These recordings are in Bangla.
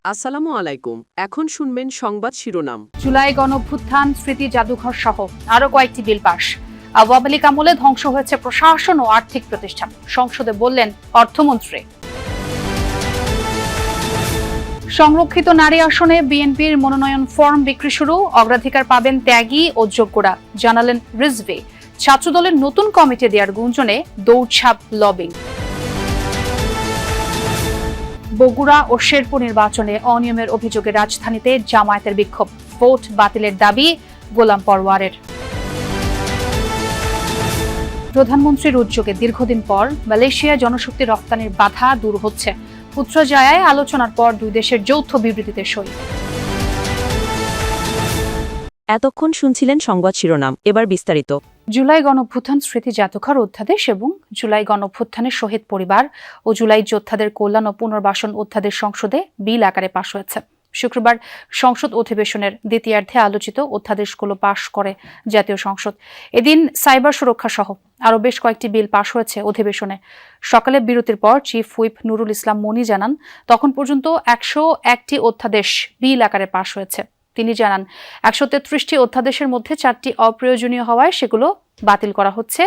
আসসালামু আলাইকুম। এখন শুনবেন সংবাদ শিরোনাম। জুলাই গণঅভ্যুত্থান, স্মৃতি জাদুঘর সহ আরো কয়েকটি বিল পাস। আওয়ামী লীগ আমলে ধ্বংস হয়েছে প্রশাসন ও আর্থিক প্রতিষ্ঠান, সংসদে বললেন অর্থমন্ত্রী। সংরক্ষিত নারী আসনে বিএনপির মনোনয়ন ফর্ম বিক্রি শুরু, অগ্রাধিকার পাবেন ত্যাগী ও যোগ্যরা, জানালেন রিজভী। ছাত্রদলের নতুন কমিটি দেওয়ার গুঞ্জনে দৌড়ঝাঁপ লবিং। বগুড়া ও শেরপুর নির্বাচনে অনিয়মের অভিযোগে রাজধানীতে জামায়াতের বিক্ষোভ, ভোট বাতিলের দাবি গোলাম পরওয়ারের। প্রধানমন্ত্রীর উদ্যোগে দীর্ঘদিন পর মালয়েশিয়া জনশক্তি রপ্তানির বাধা দূর হচ্ছে, পুত্রজায়ায় আলোচনার পর দুই দেশের যৌথ বিবৃতিতে সই। এতক্ষণ শুনছিলেন সংবাদ শিরোনাম, এবার বিস্তারিত। জুলাই গণঅভ্যুত্থান স্মৃতি জাদুঘর অধ্যাদেশ এবং জুলাই গণঅভ্যুত্থানের শহীদ পরিবার ও জুলাই যোদ্ধাদের কল্যাণ ও পুনর্বাসন অধ্যাদেশ সংসদে বিল আকারে পাশ হয়েছে। শুক্রবার সংসদ অধিবেশনের দ্বিতীয়ার্ধে আলোচিত অধ্যাদেশগুলো পাশ করে জাতীয় সংসদ। এদিন সাইবার সুরক্ষা সহ আরও বেশ কয়েকটি বিল পাশ হয়েছে অধিবেশনে। সকালে বিরতির পর চিফ হুইপ নুরুল ইসলাম মনি জানান, তখন পর্যন্ত 101টি অধ্যাদেশ বিল আকারে পাশ হয়েছে। তিনি জানান, 133টি অধ্যাদেশের মধ্যে 4টি অপ্রয়োজনীয় হওয়ায় সেগুলো বাতিল করা হচ্ছে।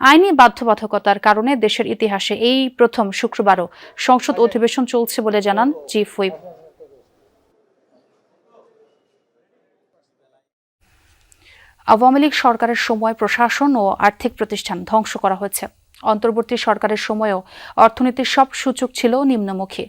আইনি বাধ্যবাধকতার কারণে দেশের ইতিহাসে এই প্রথম শুক্রবারও সংসদ অধিবেশন চলছে বলে জানান চিফ হুইপ। আওয়ামী লীগ সরকারের সময় প্রশাসন ও আর্থিক প্রতিষ্ঠান ধ্বংস করা হয়েছে। অন্তর্বর্তী সরকারের সময়েও অর্থনীতির সব সূচক ছিল নিম্নমুখী।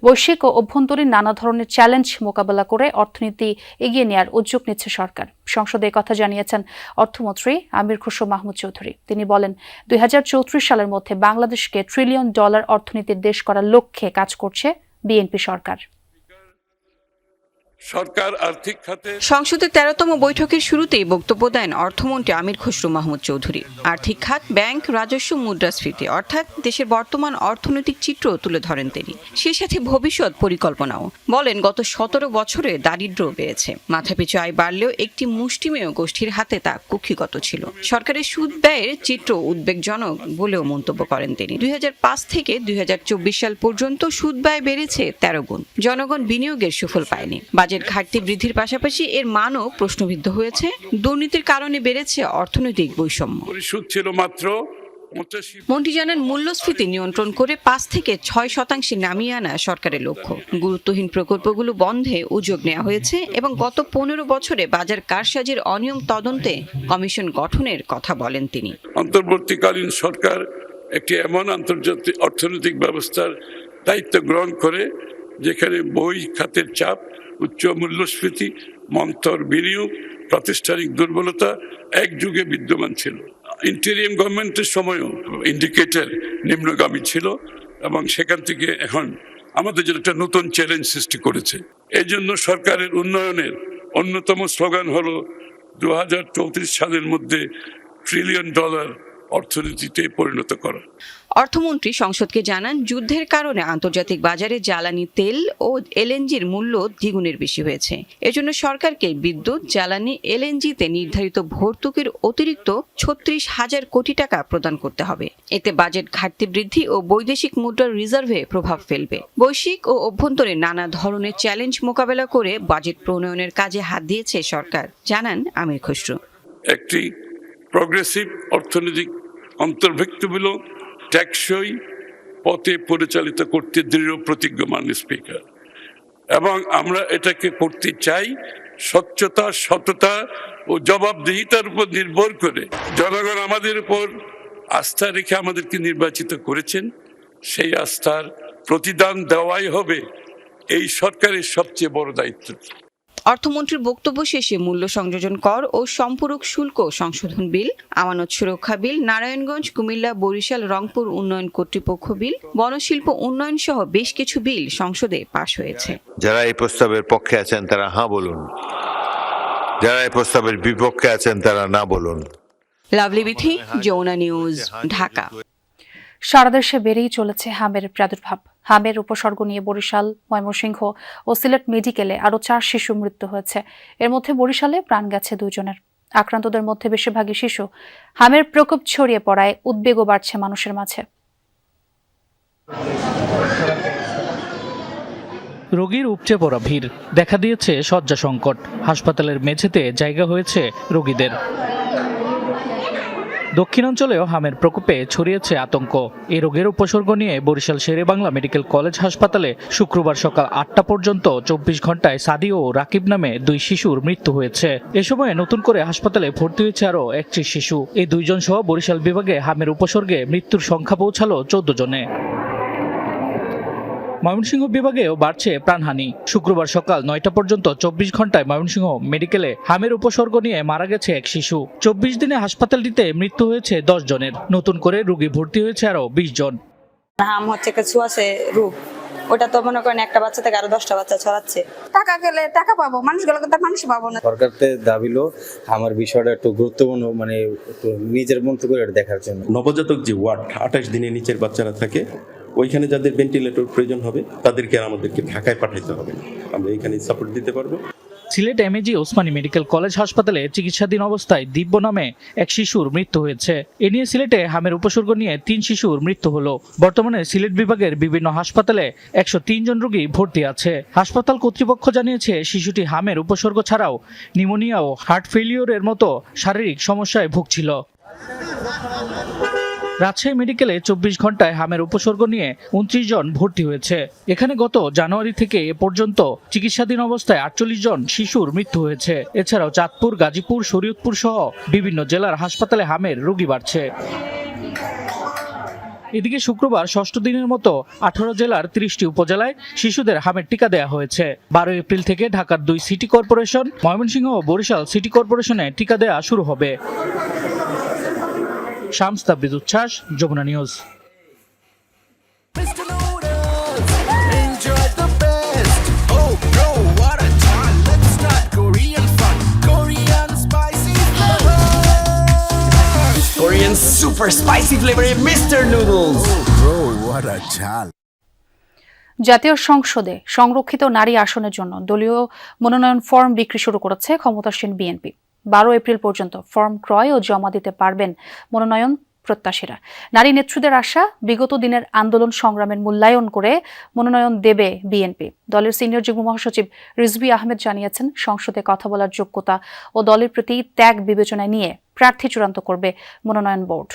বৈশ্বিক ও অভ্যন্তরীণ নানা ধরনের চ্যালেঞ্জ মোকাবেলা করে অর্থনীতি এগিয়ে নেওয়ার উদ্যোগ নিচ্ছে সরকার। সংসদে কথা জানিয়েছেন অর্থমন্ত্রী আমির খসরু মাহমুদ চৌধুরী। তিনি বলেন, 2034 সালের মধ্যে বাংলাদেশকে $1 ট্রিলিয়ন অর্থনীতির দেশ করার লক্ষ্যে কাজ করছে বিএনপি সরকার। সরকার আর্থিক খাতে সংসদের 13তম বৈঠকের শুরুতেই বক্তব্য দেন অর্থমন্ত্রী আমির খসরু মাহমুদ চৌধুরী। আর্থিক খাত, ব্যাংক, রাজস্ব, মুদ্রাস্ফীতি অর্থাৎ দেশের বর্তমান অর্থনৈতিক চিত্র তুলে ধরেন তিনি। সে সাথে ভবিষ্যৎ পরিকল্পনাও। বলেন, গত 17 বছরে দারিদ্র্য বেড়েছে। মাথাপিছু আয় বাড়লেও একটি মুষ্টিমেয় গোষ্ঠীর হাতে তা কুক্ষিগত ছিল। সরকারের সুদ ব্যয়ের চিত্র উদ্বেগজনক বলেও মন্তব্য করেন তিনি। 2005 থেকে 2024 সাল পর্যন্ত সুদ ব্যয় বেড়েছে 13 গুণ। জনগণ বিনিয়োগের সুফল পায়নি। বাজেট ঘাটতি বৃদ্ধির পাশাপাশি এর মানও প্রশ্নবিদ্ধ হয়েছে। দুর্নীতির কারণে বেড়েছে অর্থনৈতিক বৈষম্য। পরিশোধ ছিল মাত্র 85। মন্ত্রী জানান, মূল্যস্ফীতি নিয়ন্ত্রণ করে 5 থেকে 6% নামিয়ে আনা সরকারের লক্ষ্য। গুরুত্বহীন প্রকল্পগুলো বন্ধে উদ্যোগ নেওয়া হয়েছে এবং গত 15 বছরে বাজার কারসাজির অনিয়ম তদন্তে কমিশন গঠনের কথা বলেন তিনি। অন্তর্বর্তীকালীন সরকার একটি এমন আন্তর্জাতিক অর্থনৈতিক ব্যবস্থার দায়িত্ব গ্রহণ করে যেখানে বই খাতের চাপ, উচ্চ মূল্যস্ফীতি, মন্থর বিনিয়োগ, প্রাতিষ্ঠানিক দুর্বলতা একযুগে বিদ্যমান ছিল। ইন্টেরিয়াম গভর্নমেন্টের সময়ও ইন্ডিকেটর নিম্নগামী ছিল এবং সেখান থেকে এখন আমাদের জন্য একটা নতুন চ্যালেঞ্জ সৃষ্টি করেছে। এই জন্য সরকারের উন্নয়নের অন্যতম স্লোগান হলো 2034 সালের মধ্যে $1 ট্রিলিয়ন অর্থনীতিতে পরিণত করা। অর্থমন্ত্রী সংসদকে জানান, যুদ্ধের কারণে আন্তর্জাতিক বাজারে জ্বালানি তেল ও এলএনজির মূল্য দ্বিগুণের বেশি হয়েছে। এজন্য সরকারকে বিদ্যুৎ, জ্বালানি, এলএনজিতে নির্ধারিত ভর্তুকির অতিরিক্ত 36,000 কোটি টাকা প্রদান করতে হবে। এতে বাজেট ঘাটতি বৃদ্ধি ও বৈদেশিক মুদ্রার রিজার্ভে প্রভাব ফেলবে। বৈশ্বিক ও অভ্যন্তরীণ নানা ধরনের চ্যালেঞ্জ মোকাবেলা করে বাজেট প্রণয়নের কাজে হাত দিয়েছে সরকার, জানান আমির খসরু। একটি প্রগ্রেসিভ অর্থনৈতিক অন্তর্ভুক্তমূলক টেকসই পথে পরিচালিত করতে দৃঢ় প্রতিজ্ঞ মাননীয় স্পিকার, এবং আমরা এটাকে করতে চাই স্বচ্ছতা, সততা ও জবাবদিহিতার উপর নির্ভর করে। জনগণ আমাদের উপর আস্থা রেখে আমাদেরকে নির্বাচিত করেছেন, সেই আস্থার প্রতিদান দেওয়াই হবে এই সরকারের সবচেয়ে বড় দায়িত্ব। অর্থমন্ত্রীর বক্তব্য শেষে মূল্য সংযোজন কর ও সম্পূরক শুল্ক সংশোধন বিল, আমানত সুরক্ষা বিল, নারায়ণগঞ্জ, কুমিল্লা, বরিশাল, রংপুর উন্নয়ন কর্তৃপক্ষ বিল, বনশিল্প উন্নয়ন সহ বেশ কিছু বিল সংসদে পাশ হয়েছে। যারা এই প্রস্তাবের পক্ষে আছেন তারা হ্যাঁ বলুন, যারা এই প্রস্তাবের বিপক্ষে আছেন তারা না বলুন। লাভলি বিথি, যমুনা নিউজ, ঢাকা। সারা দেশে বেড়েই চলেছে হামের প্রাদুর্ভাব। হামের উপসর্গ নিয়ে বরিশাল, ময়মনসিংহ ও সিলেট মেডিকেলে আরও 4 শিশু মৃত্যু হয়েছে। এর মধ্যে বরিশালে প্রাণ গেছে 2 জনের। আক্রান্তদের মধ্যে বেশিরভাগই শিশু। হামের প্রকোপ ছড়িয়ে পড়ায় উদ্বেগও বাড়ছে মানুষের মাঝে। রোগীর উপচে পড়া ভিড়, দেখা দিয়েছে শয্যা সংকট, হাসপাতালের মেঝেতে জায়গা হয়েছে রোগীদের। দক্ষিণাঞ্চলেও হামের প্রকোপে ছড়িয়েছে আতঙ্ক। এই রোগের উপসর্গ নিয়ে বরিশাল শেরেবাংলা মেডিকেল কলেজ হাসপাতালে শুক্রবার সকাল 8টা পর্যন্ত 24 ঘন্টায় সাদি ও রাকিব নামে 2 শিশুর মৃত্যু হয়েছে। এ সময় নতুন করে হাসপাতালে ভর্তি হয়েছে আরও 31 শিশু। এই 2 জন সহ বরিশাল বিভাগে হামের উপসর্গে মৃত্যুর সংখ্যা পৌঁছালো 14 জনে। ময়মনসিংহ বিভাগেও বাড়ছে প্রাণহানি। শুক্রবার সকাল 9টা পর্যন্ত 24 ঘন্টায় ময়মনসিংহ মেডিকেলে হামের উপসর্গ নিয়ে মারা গেছে 1 শিশু। 24 দিনে হাসপাতালটিতে মৃত্যু হয়েছে 10 জনের। নতুন করে রোগী ভর্তি হয়েছে আরও 20 জন। হাম হচ্ছে ছুয়াশে রোগ, ওটা তো মনে করেন একটা বাচ্চা থেকে আরো 10টা বাচ্চা ছড়াচ্ছে। টাকা গেলে টাকা পাবো, মানুষগুলো কিন্তু মানুষ পাবো না। সরকারতে দাবিলো আমার বিষয়টা একটু গুরুত্বপূর্ণ, মানে একটু নিজের মতো করে দেখার জন্য। নবজাতক যে ওয়ার্ড 28 দিনের নিচের বাচ্চারা থাকে, ওইখানে যাদের ভেন্টিলেটর প্রয়োজন হবে তাদেরকে আর আমাদেরকে ঢাকায় পাঠাইতে হবে না, আমরা এখানে সাপোর্ট দিতে পারবো। Sylhet MAG Osmani medical college হাসপাতালে চিকিৎসাধীন অবস্থায় দিব্য নামে 1 শিশুর মৃত্যু হয়েছে। এ নিয়ে সিলেটে হামের উপসর্গ নিয়ে 3 শিশুর মৃত্যু হলো। বর্তমানে সিলেট বিভাগের বিভিন্ন হাসপাতালে 103 জন রোগী ভর্তি আছে। হাসপাতাল কর্তৃপক্ষ জানিয়েছে শিশুটি হামের উপসর্গ ছাড়াও নিউমোনিয়া ও হার্ট ফেলিওরের মতো শারীরিক সমস্যায় ভুগছিল। রাজশাহী মেডিকেলে 24 ঘন্টায় হামের উপসর্গ নিয়ে 29 জন ভর্তি হয়েছে। এখানে গত জানুয়ারি থেকে এ পর্যন্ত চিকিৎসাধীন অবস্থায় 48 জন শিশুর মৃত্যু হয়েছে। এছাড়াও চাঁদপুর, গাজীপুর, শরীয়তপুর সহ বিভিন্ন জেলার হাসপাতালে হামের রোগী বাড়ছে। এদিকে শুক্রবার 6ষ্ঠ দিনের মতো 18 জেলার 30টি উপজেলায় শিশুদের হামের টিকা দেওয়া হয়েছে। 12 এপ্রিল থেকে ঢাকার 2 সিটি কর্পোরেশন, ময়মনসিংহ ও বরিশাল সিটি কর্পোরেশনে টিকা দেওয়া শুরু হবে। শামস তাবরিজ উচ্ছ্বাস, Jamuna News. Korean super spicy flavor Mr. Noodles. Bro, what a chal. জাতীয় সংসদে সংরক্ষিত নারী আসনের জন্য দলীয় মনোনয়ন ফর্ম বিক্রি শুরু করেছে ক্ষমতাসীন বিএনপি। 12 এপ্রিল পর্যন্ত ফর্ম ক্রয় ও জমা দিতে পারবেন মনোনয়ন প্রত্যাশীরা। নারী নেত্রীদের আশা, বিগত দিনের আন্দোলন সংগ্রামের মূল্যায়ন করে মনোনয়ন দেবে বিএনপি। দলের সিনিয়র যুগ্ম মহাসচিব রিজভী আহমেদ জানিয়েছেন, সংসদে কথা বলার যোগ্যতা ও দলের প্রতি ত্যাগ বিবেচনায় নিয়ে প্রার্থী চূড়ান্ত করবে মনোনয়ন বোর্ড।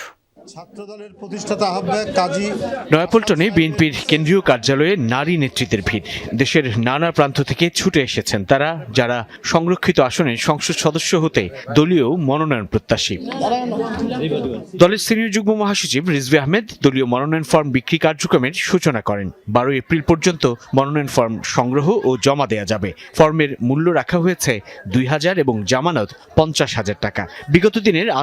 ছাত্রদলের প্রতিষ্ঠাতা আহ্বায়ক কাজী নয়াপল্টনে বিএনপির কেন্দ্রীয় কার্যালয়ে নারী নেতৃত্বের ভিড়। দেশের নানা প্রান্ত থেকে ছুটে এসেছেন তারা, যারা সংরক্ষিত আসনে সংসদ সদস্য হতে দলীয় মনোনয়ন প্রত্যাশী। দলের সিনিয়র যুগ্ম মহাসচিব রিজভী আহমেদ দলীয় মনোনয়ন ফর্ম বিক্রি কার্যক্রমের সূচনা করেন। 12 এপ্রিল পর্যন্ত মনোনয়ন ফর্ম সংগ্রহ ও জমা দেয়া যাবে। ফর্মের মূল্য রাখা হয়েছে 2,000 এবং জামানত 50,000 টাকা। বিগত দিনের